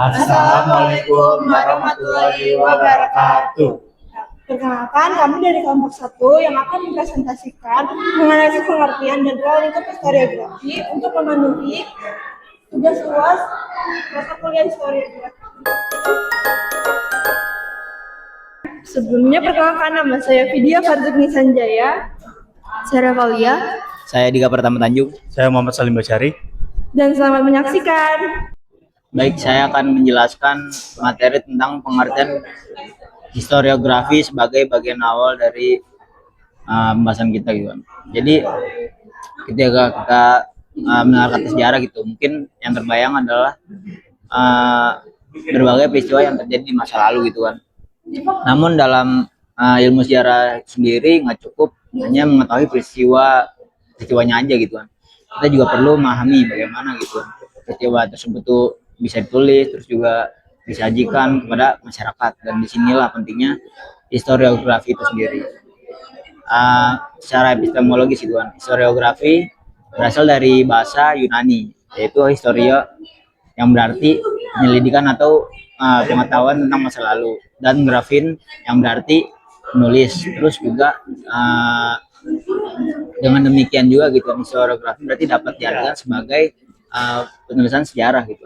Assalamualaikum warahmatullahi wabarakatuh. Perkenalkan, kami dari kelompok 1 yang akan mempresentasikan mengenai pengertian dan role lingkup historiografi untuk memenuhi tugas UAS mata kuliah historiografi. Sebelumnya, perkenalkan nama saya Vidya Farzugni Sanjaya. Saya Ravalia. Saya Dika Pertama Tanjung. Saya Muhammad Salim Basyari. Dan selamat menyaksikan. Baik, saya akan menjelaskan materi tentang pengertian historiografi sebagai bagian awal dari pembahasan kita gitu kan. Jadi ketika kita mendengar kata sejarah gitu, mungkin yang terbayang adalah berbagai peristiwa yang terjadi di masa lalu gitu kan. Namun dalam ilmu sejarah sendiri nggak cukup hanya mengetahui peristiwanya aja gitu kan. Kita juga perlu memahami bagaimana gitu peristiwa tersebut tuh bisa ditulis, terus juga disajikan kepada masyarakat, dan disinilah pentingnya historiografi itu sendiri. Secara epistemologis itu kan, historiografi berasal dari bahasa Yunani, yaitu historia yang berarti penyelidikan atau pengetahuan tentang masa lalu, dan grafin yang berarti menulis. Terus juga dengan demikian juga gitu, historiografi berarti dapat diartikan sebagai penulisan sejarah gitu.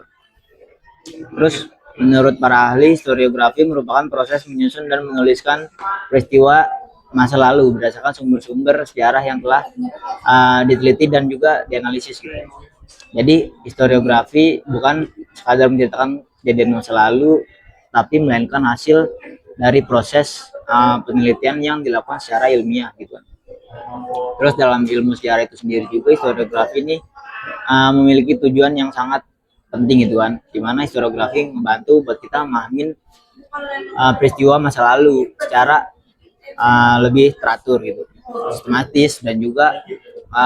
Terus menurut para ahli, historiografi merupakan proses menyusun dan menuliskan peristiwa masa lalu berdasarkan sumber-sumber sejarah yang telah diteliti dan juga dianalisis gitu. Jadi historiografi bukan sekadar menceritakan kejadian masa lalu, tapi melainkan hasil dari proses penelitian yang dilakukan secara ilmiah gitu. Terus dalam ilmu sejarah itu sendiri juga, historiografi ini memiliki tujuan yang sangat penting gitu kan, dimana historiografi membantu buat kita memahamin peristiwa masa lalu secara lebih teratur gitu, sistematis, dan juga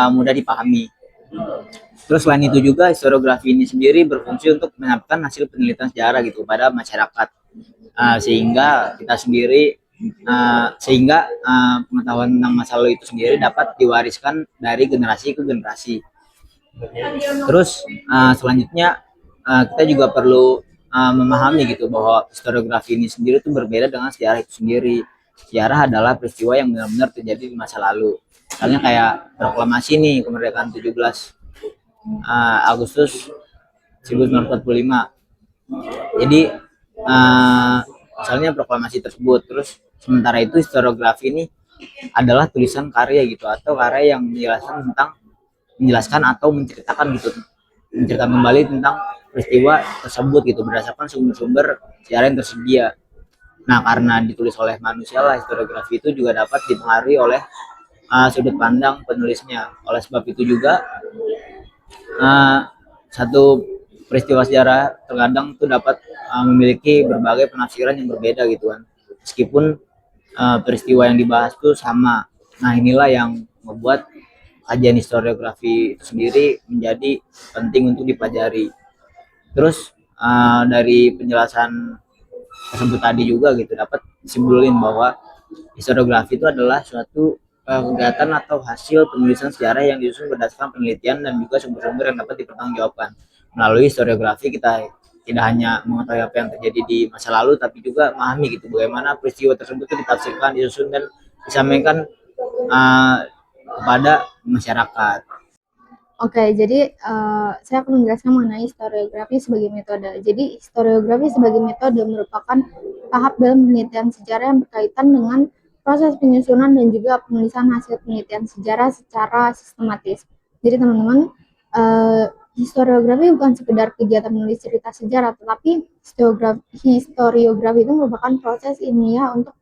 mudah dipahami. Terus selain itu juga, historiografi ini sendiri berfungsi untuk menyampaikan hasil penelitian sejarah gitu pada masyarakat, sehingga kita sendiri pengetahuan tentang masa lalu itu sendiri dapat diwariskan dari generasi ke generasi. Terus selanjutnya kita juga perlu memahami gitu bahwa historiografi ini sendiri itu berbeda dengan sejarah itu sendiri. Sejarah adalah peristiwa yang benar-benar terjadi di masa lalu. Misalnya kayak proklamasi nih, kemerdekaan 17 Agustus 1945. Jadi misalnya proklamasi tersebut. Terus sementara itu historiografi ini adalah tulisan karya gitu, atau karya yang menjelaskan atau menceritakan kembali tentang peristiwa tersebut gitu berdasarkan sumber-sumber sejarah yang tersedia. Nah, karena ditulis oleh manusia lah, historiografi itu juga dapat dipengaruhi oleh sudut pandang penulisnya. Oleh sebab itu juga satu peristiwa sejarah terkadang itu dapat memiliki berbagai penafsiran yang berbeda gitu kan, meskipun peristiwa yang dibahas itu sama. Nah, inilah yang membuat kajian historiografi itu sendiri menjadi penting untuk dipelajari. Terus dari penjelasan tersebut tadi juga gitu dapat disimpulin bahwa historiografi itu adalah suatu kegiatan atau hasil penulisan sejarah yang disusun berdasarkan penelitian dan juga sumber-sumber yang dapat dipertanggungjawabkan. Melalui historiografi kita tidak hanya mengetahui apa yang terjadi di masa lalu, tapi juga memahami gitu bagaimana peristiwa tersebut itu ditafsirkan, disusun, dan disampaikan kepada masyarakat. Oke, jadi saya akan menjelaskan mengenai historiografi sebagai metode. Jadi historiografi sebagai metode merupakan tahap dalam penelitian sejarah yang berkaitan dengan proses penyusunan dan juga penulisan hasil penelitian sejarah secara sistematis. Jadi teman-teman, historiografi bukan sekedar kegiatan menulis cerita sejarah, tetapi historiografi itu merupakan proses ilmiah untuk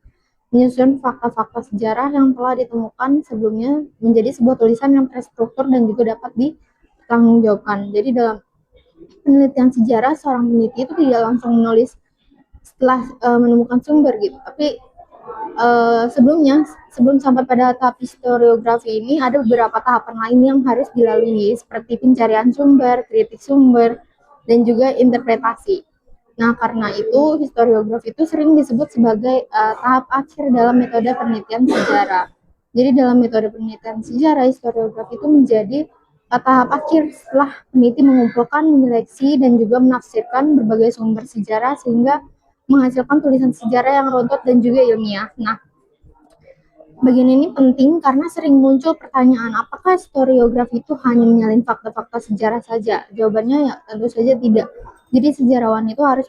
menyusun fakta-fakta sejarah yang telah ditemukan sebelumnya menjadi sebuah tulisan yang terstruktur dan juga dapat dipertanggungjawabkan. Jadi dalam penelitian sejarah, seorang peneliti itu tidak langsung menulis setelah menemukan sumber gitu, tapi sebelum sampai pada tahap historiografi ini ada beberapa tahapan lain yang harus dilalui, seperti pencarian sumber, kritik sumber, dan juga interpretasi. Nah, karena itu historiografi itu sering disebut sebagai tahap akhir dalam metode penelitian sejarah. Jadi dalam metode penelitian sejarah, historiografi itu menjadi tahap akhir setelah peneliti mengumpulkan, menyeleksi, dan juga menafsirkan berbagai sumber sejarah sehingga menghasilkan tulisan sejarah yang runtut dan juga ilmiah. Nah, bagian ini penting karena sering muncul pertanyaan, apakah historiografi itu hanya menyalin fakta-fakta sejarah saja? Jawabannya ya tentu saja tidak. Jadi sejarawan itu harus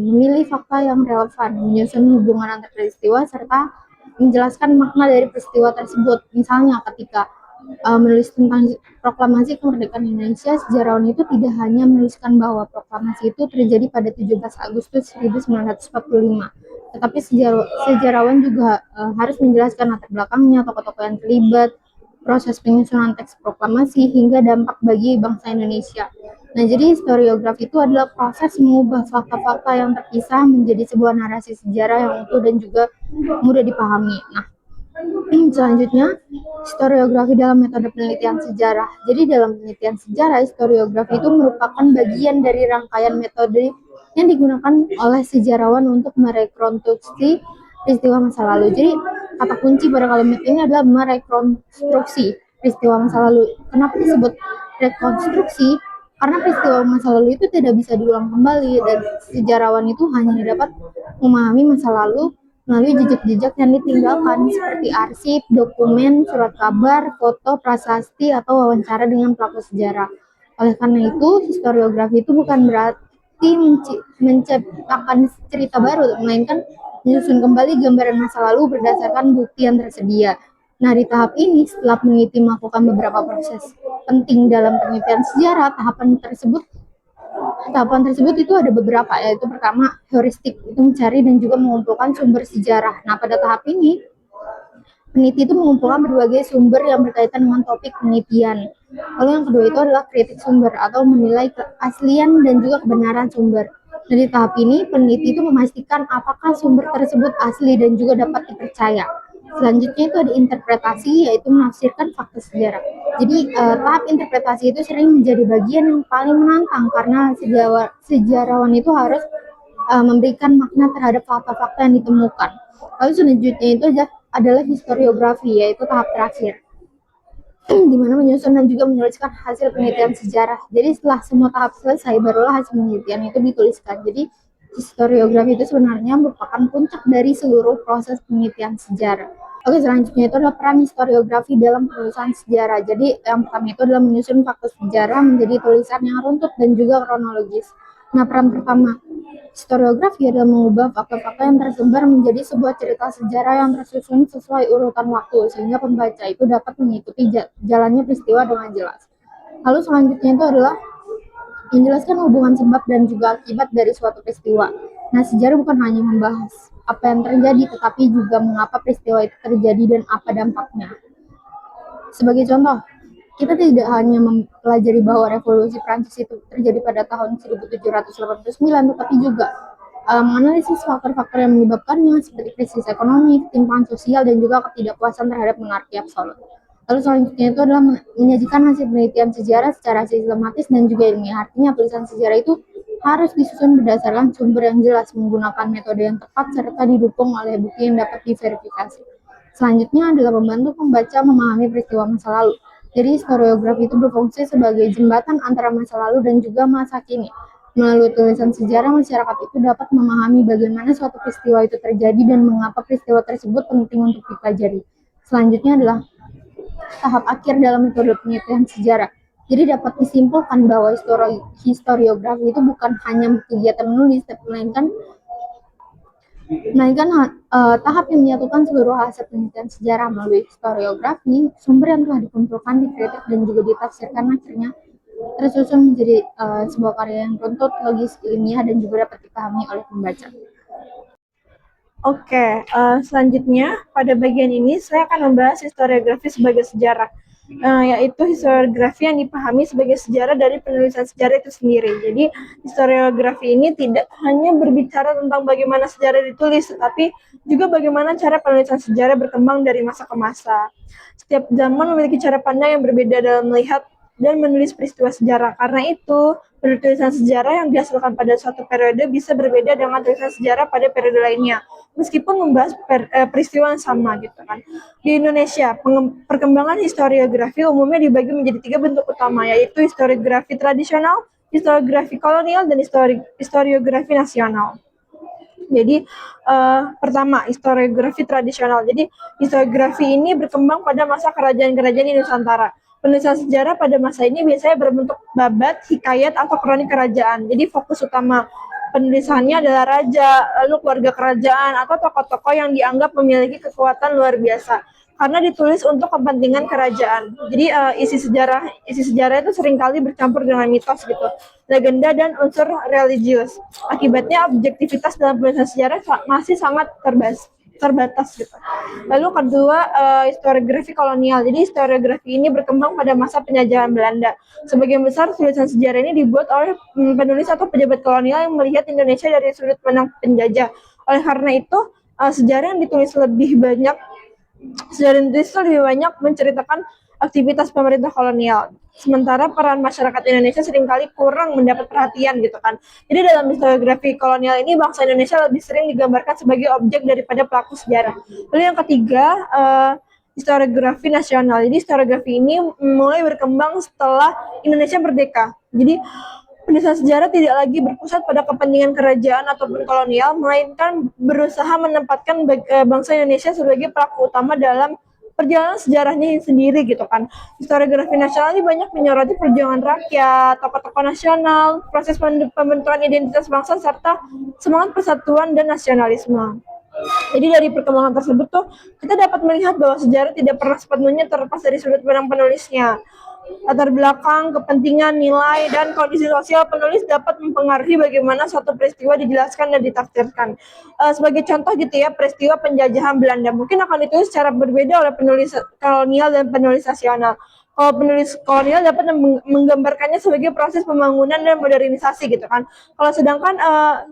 memilih fakta yang relevan, menyusun hubungan antar peristiwa, serta menjelaskan makna dari peristiwa tersebut. Misalnya ketika menulis tentang proklamasi kemerdekaan Indonesia, sejarawan itu tidak hanya menuliskan bahwa proklamasi itu terjadi pada 17 Agustus 1945, tetapi sejarawan juga harus menjelaskan latar belakangnya, tokoh-tokoh yang terlibat, proses penyusunan teks proklamasi, hingga dampak bagi bangsa Indonesia. Nah, jadi historiografi itu adalah proses mengubah fakta-fakta yang terpisah menjadi sebuah narasi sejarah yang utuh dan juga mudah dipahami. Nah, selanjutnya, historiografi dalam metode penelitian sejarah. Jadi dalam penelitian sejarah, historiografi itu merupakan bagian dari rangkaian metode yang digunakan oleh sejarawan untuk merekonstruksi peristiwa masa lalu. Jadi kata kunci pada kalimat ini adalah merekonstruksi peristiwa masa lalu. Kenapa disebut rekonstruksi? Karena peristiwa masa lalu itu tidak bisa diulang kembali dan sejarawan itu hanya dapat memahami masa lalu melalui jejak-jejak yang ditinggalkan seperti arsip, dokumen, surat kabar, foto, prasasti, atau wawancara dengan pelaku sejarah. Oleh karena itu, historiografi itu bukan berarti menciptakan cerita baru, melainkan menyusun kembali gambaran masa lalu berdasarkan bukti yang tersedia. Nah, di tahap ini, setelah peneliti melakukan beberapa proses penting dalam penelitian sejarah, tahapan tersebut itu ada beberapa, yaitu pertama, heuristik, itu mencari dan juga mengumpulkan sumber sejarah. Nah, pada tahap ini, peneliti itu mengumpulkan berbagai sumber yang berkaitan dengan topik penelitian. Lalu yang kedua itu adalah kritik sumber atau menilai keaslian dan juga kebenaran sumber. Dari tahap ini, peneliti itu memastikan apakah sumber tersebut asli dan juga dapat dipercaya. Selanjutnya itu ada interpretasi, yaitu menafsirkan fakta sejarah. Jadi tahap interpretasi itu sering menjadi bagian yang paling menantang karena sejarawan itu harus memberikan makna terhadap fakta-fakta yang ditemukan. Lalu selanjutnya itu adalah historiografi, yaitu tahap terakhir, di mana menyusun dan juga menuliskan hasil penelitian sejarah. Jadi setelah semua tahap selesai, barulah hasil penelitian itu dituliskan. Jadi historiografi itu sebenarnya merupakan puncak dari seluruh proses penelitian sejarah. Oke, selanjutnya itu adalah peran historiografi dalam penulisan sejarah. Jadi yang pertama itu adalah menyusun fakta sejarah menjadi tulisan yang runtut dan juga kronologis. Nah, peran pertama historiografi adalah mengubah fakta-fakta yang tersebar menjadi sebuah cerita sejarah yang tersusun sesuai urutan waktu, sehingga pembaca itu dapat mengikuti jalannya peristiwa dengan jelas. Lalu selanjutnya itu adalah menjelaskan hubungan sebab dan juga akibat dari suatu peristiwa. Nah, sejarah bukan hanya membahas apa yang terjadi, tetapi juga mengapa peristiwa itu terjadi dan apa dampaknya. Sebagai contoh, kita tidak hanya mempelajari bahwa revolusi Prancis itu terjadi pada tahun 1789, tetapi juga menganalisis faktor-faktor yang menyebabkannya seperti krisis ekonomi, ketimpangan sosial, dan juga ketidakpuasan terhadap monarki absolut. Lalu selanjutnya itu adalah menyajikan hasil penelitian sejarah secara sistematis dan juga ilmiah. Artinya tulisan sejarah itu harus disusun berdasarkan sumber yang jelas, menggunakan metode yang tepat, serta didukung oleh bukti yang dapat diverifikasi. Selanjutnya adalah membantu pembaca memahami peristiwa masa lalu. Jadi historiografi itu berfungsi sebagai jembatan antara masa lalu dan juga masa kini. Melalui tulisan sejarah, masyarakat itu dapat memahami bagaimana suatu peristiwa itu terjadi dan mengapa peristiwa tersebut penting untuk dipelajari. Selanjutnya adalah tahap akhir dalam metode penelitian sejarah. Jadi dapat disimpulkan bahwa historiografi itu bukan hanya kegiatan menulis, melainkan tahap yang menyatukan seluruh hasil penelitian sejarah. Melalui historiografi, sumber yang telah dikumpulkan, dikritik, dan juga ditafsirkan akhirnya tersusun menjadi sebuah karya yang runtut, logis, ilmiah, dan juga dapat dipahami oleh pembaca. Oke, selanjutnya pada bagian ini saya akan membahas historiografi sebagai sejarah, yaitu historiografi yang dipahami sebagai sejarah dari penulisan sejarah itu sendiri. Jadi historiografi ini tidak hanya berbicara tentang bagaimana sejarah ditulis, tetapi juga bagaimana cara penulisan sejarah berkembang dari masa ke masa. Setiap zaman memiliki cara pandang yang berbeda dalam melihat dan menulis peristiwa sejarah. Karena itu, penulisan sejarah yang dihasilkan pada suatu periode bisa berbeda dengan tulisan sejarah pada periode lainnya, meskipun membahas peristiwa yang sama gitu kan. Di Indonesia, perkembangan historiografi umumnya dibagi menjadi 3 bentuk utama, yaitu historiografi tradisional, historiografi kolonial, dan historiografi nasional. Jadi pertama, historiografi tradisional. Jadi historiografi ini berkembang pada masa kerajaan-kerajaan di Nusantara. Penulisan sejarah pada masa ini biasanya berbentuk babat, hikayat, atau kronik kerajaan. Jadi fokus utama penulisannya adalah raja, lalu keluarga kerajaan, atau tokoh-tokoh yang dianggap memiliki kekuatan luar biasa, karena ditulis untuk kepentingan kerajaan. Jadi isi sejarah itu seringkali bercampur dengan mitos gitu, legenda, dan unsur religius. Akibatnya objektivitas dalam penulisan sejarah masih sangat terbatas gitu. Lalu kedua, historiografi kolonial. Jadi historiografi ini berkembang pada masa penjajahan Belanda. Sebagian besar tulisan sejarah ini dibuat oleh penulis atau pejabat kolonial yang melihat Indonesia dari sudut pandang penjajah. Oleh karena itu, sejarah yang ditulis lebih banyak menceritakan aktivitas pemerintah kolonial. Sementara peran masyarakat Indonesia seringkali kurang mendapat perhatian gitu kan. Jadi dalam historiografi kolonial ini, bangsa Indonesia lebih sering digambarkan sebagai objek daripada pelaku sejarah. Lalu yang ketiga, historiografi nasional. Jadi historiografi ini mulai berkembang setelah Indonesia merdeka. Jadi penulisan sejarah tidak lagi berpusat pada kepentingan kerajaan ataupun kolonial, melainkan berusaha menempatkan bangsa Indonesia sebagai pelaku utama dalam perjalanan sejarahnya sendiri gitu kan. Historiografi nasional ini banyak menyoroti perjuangan rakyat, tokoh-tokoh nasional, proses pembentukan identitas bangsa, serta semangat persatuan dan nasionalisme. Jadi dari perkembangan tersebut tuh kita dapat melihat bahwa sejarah tidak pernah sepenuhnya terlepas dari sudut pandang penulisnya. Latar belakang, kepentingan, nilai, dan kondisi sosial penulis dapat mempengaruhi bagaimana suatu peristiwa dijelaskan dan ditafsirkan. Sebagai contoh gitu ya, peristiwa penjajahan Belanda mungkin akan ditulis secara berbeda oleh penulis kolonial dan penulis nasional. Kalau penulis kolonial dapat menggambarkannya sebagai proses pembangunan dan modernisasi gitu kan. Kalau sedangkan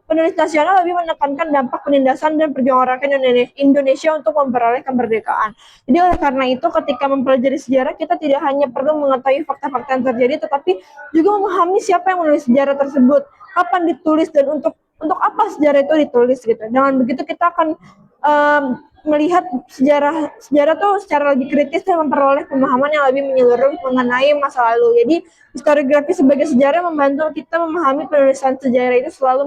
penulis nasional lebih menekankan dampak penindasan dan perjuangan rakyat Indonesia untuk memperoleh kemerdekaan. Jadi oleh karena itu, ketika mempelajari sejarah, kita tidak hanya perlu mengetahui fakta-fakta yang terjadi, tetapi juga memahami siapa yang menulis sejarah tersebut, kapan ditulis, dan untuk apa sejarah itu ditulis gitu. Dengan begitu kita akan melihat sejarah tuh secara lebih kritis dan memperoleh pemahaman yang lebih menyeluruh mengenai masa lalu. Jadi historiografi sebagai sejarah membantu kita memahami penulisan sejarah itu selalu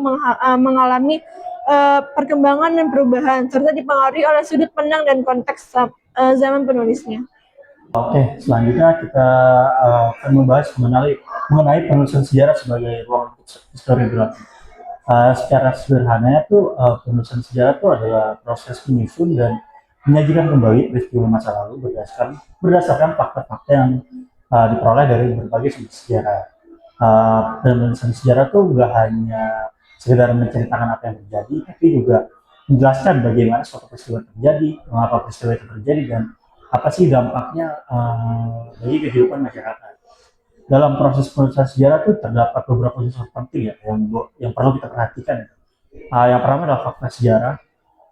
mengalami perkembangan dan perubahan, serta dipengaruhi oleh sudut pandang dan konteks zaman penulisnya. Oke, selanjutnya kita akan membahas mengenai penulisan sejarah sebagai ruang historiografi. Secara sederhana itu penulisan sejarah itu adalah proses menyusun dan menyajikan kembali peristiwa masa lalu berdasarkan fakta-fakta yang diperoleh dari berbagai sumber sejarah. Penulisan sejarah itu nggak hanya sekedar menceritakan apa yang terjadi, tapi juga menjelaskan bagaimana suatu peristiwa terjadi, mengapa peristiwa itu terjadi, dan apa sih dampaknya bagi kehidupan masyarakat. Dalam proses penulisan sejarah itu terdapat beberapa unsur penting ya yang perlu kita perhatikan. Yang pertama adalah fakta sejarah.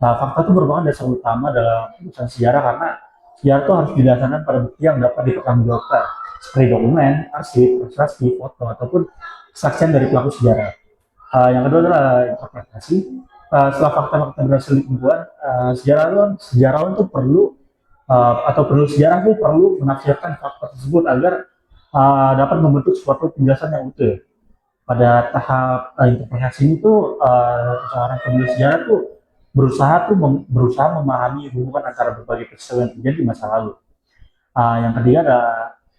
Fakta itu merupakan dasar utama dalam penulisan sejarah karena sejarah itu harus didasarkan pada bukti yang dapat dipertanggungjawabkan, seperti dokumen, arsip, ilustrasi, foto, ataupun kesaksian dari pelaku sejarah. Yang kedua adalah interpretasi. Setelah fakta-fakta berhasil dikumpulkan, sejarawan itu perlu atau penulis sejarah itu perlu menafsirkan fakta tersebut agar dapat membentuk suatu penjelasan yang utuh. Pada tahap interpretasi ini tuh seorang penulis sejarah tuh berusaha memahami hubungan antara berbagai peristiwa yang terjadi di masa lalu. Yang ketiga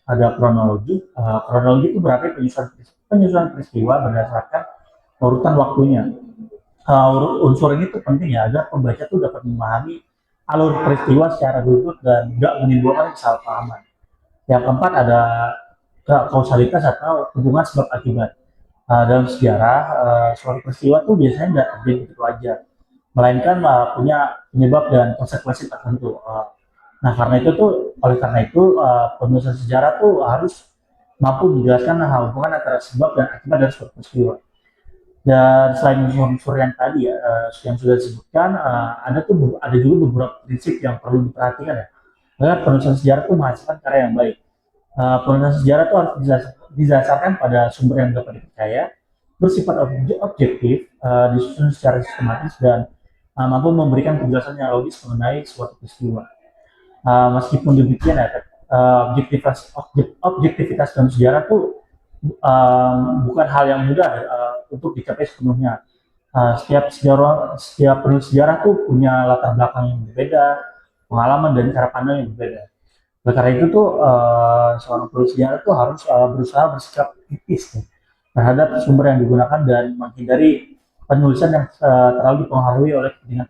ada kronologi. Kronologi itu berarti penyusunan peristiwa berdasarkan urutan waktunya. Unsur ini tuh penting ya agar pembaca tuh dapat memahami alur peristiwa secara beruntun dan tidak menimbulkan kesalahpahaman. Yang keempat ada kausalitas atau hubungan sebab akibat. Dalam sejarah, suatu peristiwa itu biasanya tidak terjadi begitu aja, melainkan punya penyebab dan konsekuensi tertentu. Oleh karena itu penulisan sejarah tuh harus mampu menjelaskan hubungan antara sebab dan akibat dari suatu peristiwa. Dan selain unsur yang tadi ya, yang sudah disebutkan, ada juga beberapa prinsip yang perlu diperhatikan ya, agar penulisan sejarah itu menghasilkan karya yang baik. Penulisan sejarah itu harus didasarkan pada sumber yang dapat dipercaya, bersifat objektif, disusun secara sistematis, dan mampu memberikan penjelasan yang logis mengenai suatu peristiwa. Meskipun demikian ya, objektivitas dalam sejarah itu bukan hal yang mudah untuk dicapai sepenuhnya. Setiap penulis sejarah tuh punya latar belakang yang berbeda, pengalaman dan cara pandang yang berbeda. Oleh karena itu tuh seorang penulis sejarah tuh harus berusaha bersikap kritis nih, terhadap sumber yang digunakan dan menghindari penulisan yang terlalu dipengaruhi oleh kepentingan